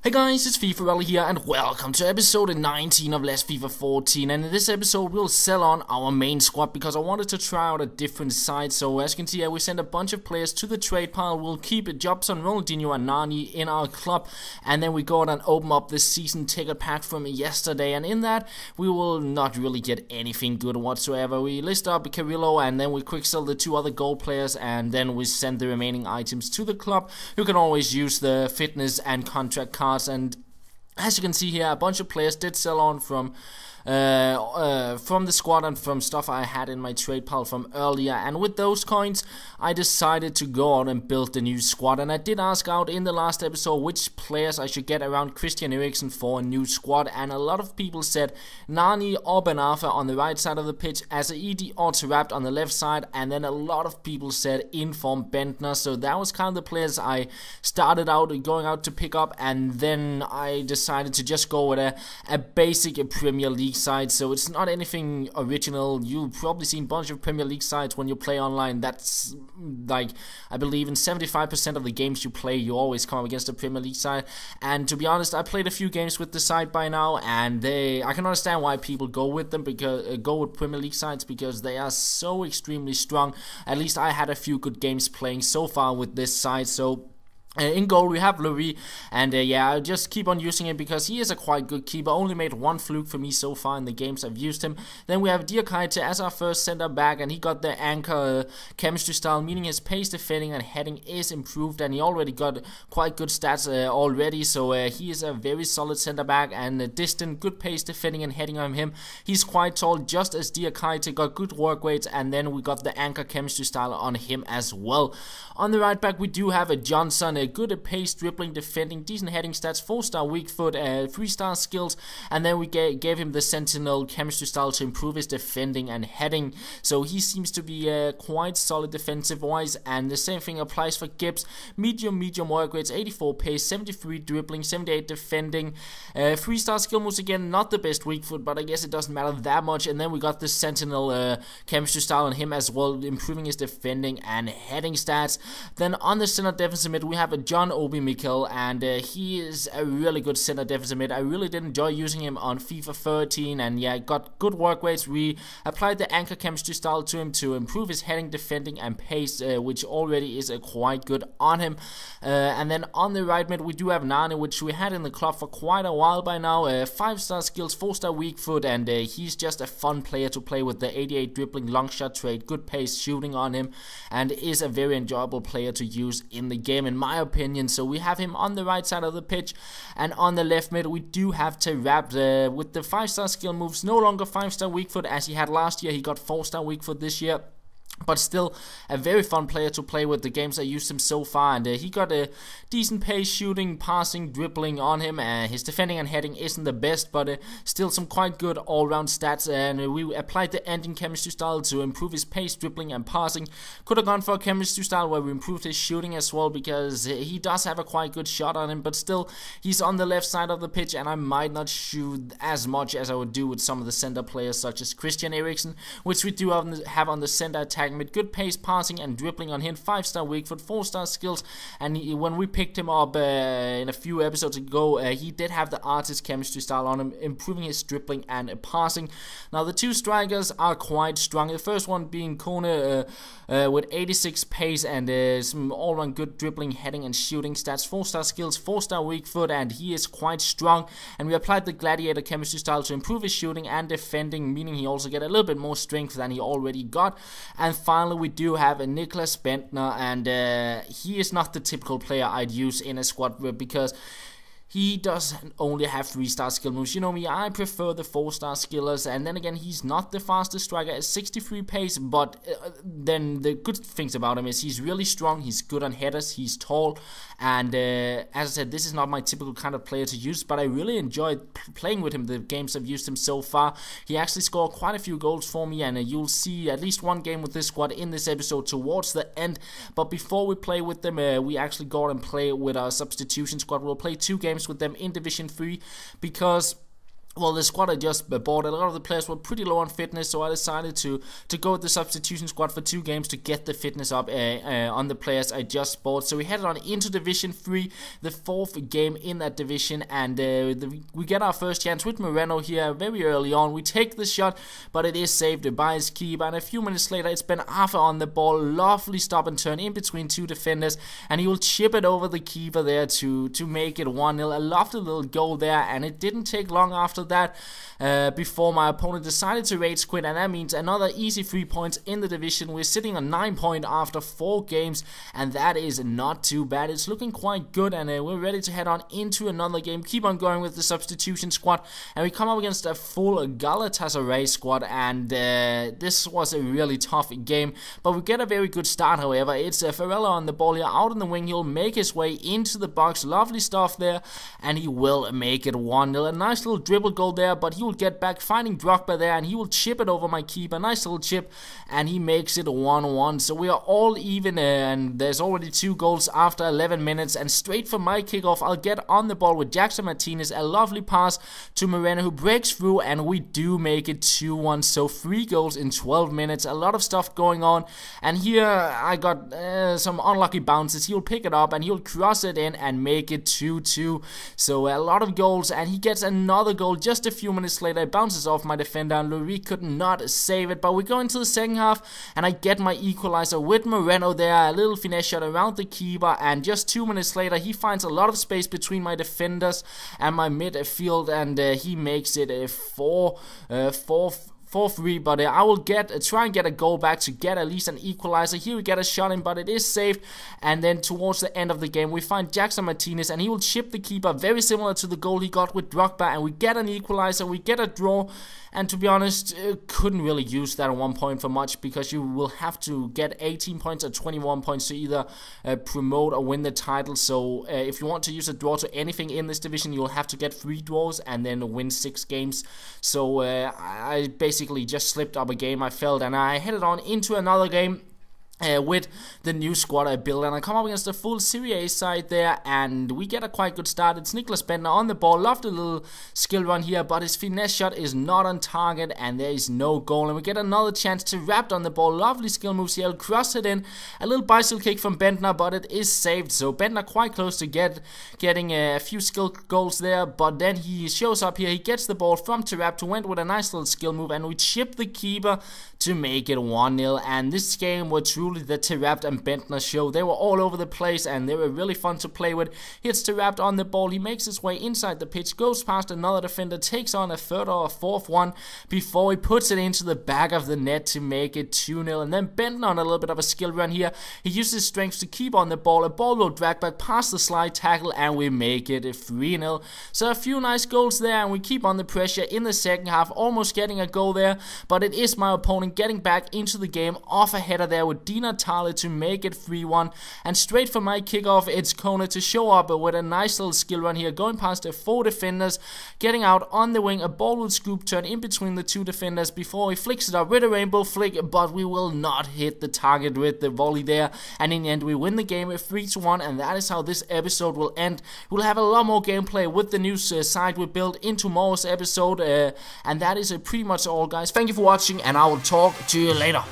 Hey guys, it's FifaRalle here and welcome to episode 19 of Let's FIFA 14, and in this episode we'll sell on our main squad because I wanted to try out a different side. So as you can see here, we sent a bunch of players to the trade pile. We'll keep Jobson, Ronaldinho and Nani in our club, and then we go out and open up the season ticket pack from yesterday, and in that we will not really get anything good whatsoever. We list up Carrillo and then we quick sell the two other gold players, and then we send the remaining items to the club. You can always use the fitness and contract cards. And as you can see here, a bunch of players did sell on from the squad and from stuff I had in my trade pile from earlier, and with those coins I decided to go out and build the new squad. And I did ask out in the last episode which players I should get around Christian Eriksen for a new squad, and a lot of people said Nani or Bendtner on the right side of the pitch, as a ED or Taarabt on the left side, and then a lot of people said inform Bendtner. So that was kind of the players I started out going out to pick up, and then I decided to just go with a basic Premier League side. So it's not anything original. You'll probably see a bunch of Premier League sides when you play online. That's like, I believe in 75% of the games you play, you always come up against a Premier League side. And to be honest, I played a few games with the side by now, and I can understand why people go with them, because go with Premier League sides, because they are so extremely strong. At least I had a few good games playing so far with this side. So in goal we have Louis, and yeah, I'll just keep on using him because he is a quite good keeper. Only made one fluke for me so far in the games I've used him. Then we have Eriksen as our first center back, and he got the anchor chemistry style, meaning his pace, defending and heading is improved, and he already got quite good stats already. So he is a very solid center back, and distant, good pace, defending and heading on him. He's quite tall, just as Eriksen, got good work rates, and then we got the anchor chemistry style on him as well. On the right back we do have a Johnson, good at pace, dribbling, defending, decent heading stats, 4-star weak foot, 3-star skills, and then we gave him the sentinel chemistry style to improve his defending and heading. So he seems to be quite solid defensive wise, and the same thing applies for Gibbs. Medium work rates, 84 pace, 73 dribbling, 78 defending, 3-star skill moves, again not the best weak foot, but I guess it doesn't matter that much. And then we got the sentinel chemistry style on him as well, improving his defending and heading stats. Then on the center defensive mid we have a John Obi Mikel, and he is a really good center defensive mid. I really did enjoy using him on FIFA 13, and yeah, got good work rates. We applied the anchor chemistry style to him to improve his heading, defending and pace, which already is quite good on him. And then on the right mid we do have Nani, which we had in the club for quite a while by now. 5-star skills, 4-star weak foot, and he's just a fun player to play with. The 88 dribbling, long shot trade, good pace, shooting on him, and is a very enjoyable player to use in the game in my opinion. So we have him on the right side of the pitch, and on the left mid we do have Taarabt with the 5-star skill moves, no longer 5-star weak foot as he had last year. He got 4-star weak foot this year, but still a very fun player to play with the games I used him so far. And he got a decent pace, shooting, passing, dribbling on him. His defending and heading isn't the best, but still some quite good all-round stats. And we applied the ending chemistry style to improve his pace, dribbling and passing. Could have gone for a chemistry style where we improved his shooting as well, because he does have a quite good shot on him, but still he's on the left side of the pitch, and I might not shoot as much as I would do with some of the center players such as Christian Eriksen, which we do have on the center attack with good pace, passing and dribbling on him, 5-star weak foot, 4-star skills. And when we picked him up in a few episodes ago, he did have the artist chemistry style on him, improving his dribbling and passing. Now the two strikers are quite strong, the first one being Kone with 86 pace and some all-round good dribbling, heading and shooting stats, 4-star skills, 4-star weak foot, and he is quite strong. And we applied the gladiator chemistry style to improve his shooting and defending, meaning he also get a little bit more strength than he already got. And finally we do have a Bendtner, and he is not the typical player I'd use in a squad because he does only have 3-star skill moves. You know me, I prefer the 4-star skillers, and then again, he's not the fastest striker at 63 pace, but then the good things about him is he's really strong, he's good on headers, he's tall, and as I said, this is not my typical kind of player to use, but I really enjoyed playing with him the games I've used him so far. He actually scored quite a few goals for me, and you'll see at least one game with this squad in this episode towards the end. But before we play with them, we actually go and play with our substitution squad. We'll play 2 games with them in Division 3 because well, the squad I just bought, a lot of the players were pretty low on fitness, so I decided to go with the substitution squad for 2 games to get the fitness up on the players I just bought. So we headed on into Division 3, the 4th game in that division, and we get our first chance with Moreno here very early on. We take the shot, but it is saved by his keeper, and a few minutes later it's Ben Arthur on the ball. Lovely stop and turn in between 2 defenders, and he will chip it over the keeper there to make it 1-0. A lovely little goal there, and it didn't take long after that before my opponent decided to rage quit, and that means another easy 3 points in the division. We're sitting on 9 points after 4 games, and that is not too bad. It's looking quite good, and we're ready to head on into another game. Keep on going with the substitution squad, and we come up against a full Galatasaray squad, and this was a really tough game, but we get a very good start. However, it's FifaRalle on the ball here, out on the wing. He'll make his way into the box. Lovely stuff there, and he will make it 1-0. A nice little dribble goal there, but he will get back, finding Drogba there, and he will chip it over my keeper. Nice little chip, and he makes it 1-1. So we are all even, and there's already 2 goals after 11 minutes. And straight from my kickoff, I'll get on the ball with Jackson Martinez. A lovely pass to Moreno, who breaks through, and we do make it 2-1. So 3 goals in 12 minutes. A lot of stuff going on, and here I got some unlucky bounces. He'll pick it up, and he'll cross it in and make it 2-2. So a lot of goals, and he gets another goal just a few minutes later. It bounces off my defender, and Louis could not save it. But we go into the second half, and I get my equalizer with Moreno there. A little finesse shot around the keeper, and just 2 minutes later, he finds a lot of space between my defenders and my midfield, and he makes it a 4-3, but I will try and get a goal back to get at least an equalizer. Here we get a shot in, but it is saved, and then towards the end of the game we find Jackson Martinez, and he will chip the keeper, very similar to the goal he got with Drogba, and we get an equalizer, we get a draw. And to be honest, couldn't really use that 1 point for much, because you will have to get 18 points or 21 points to either promote or win the title. So if you want to use a draw to anything in this division, you'll have to get 3 draws and then win 6 games. So I basically just slipped up a game, I felt, and I headed on into another game with the new squad I built, and I come up against a full Serie A side there, and we get a quite good start. It's Bendtner on the ball. Loved a little skill run here, but his finesse shot is not on target, and there is no goal. And we get another chance to Taarabt on the ball. Lovely skill moves here. He'll cross it in. A little bicycle kick from Bendtner, but it is saved. So Bendtner quite close to getting a few skill goals there, but then he shows up here. He gets the ball from Taarabt, who went with a nice little skill move, and we chip the keeper to make it 1-0. And this game was truly the Taarabt and Bendtner show. They were all over the place, and they were really fun to play with. Hits Taarabt on the ball. He makes his way inside the pitch, goes past another defender, takes on a third or a fourth one before he puts it into the back of the net to make it 2-0. And then Bendtner on a little bit of a skill run here. He uses his strength to keep on the ball. A ball will drag back past the slide tackle, and we make it 3-0. So a few nice goals there, and we keep on the pressure in the second half, almost getting a goal there, but it is my opponent getting back into the game off a header there with Taarabt to make it 3-1. And straight from my kickoff, it's Kona to show up with a nice little skill run here, going past the 4 defenders, getting out on the wing. A ball will scoop turn in between the 2 defenders before he flicks it up with a rainbow flick, but we will not hit the target with the volley there. And in the end, we win the game 3-1, and that is how this episode will end. We'll have a lot more gameplay with the new side we built in tomorrow's episode, and that is pretty much all, guys. Thank you for watching, and I will talk to you later.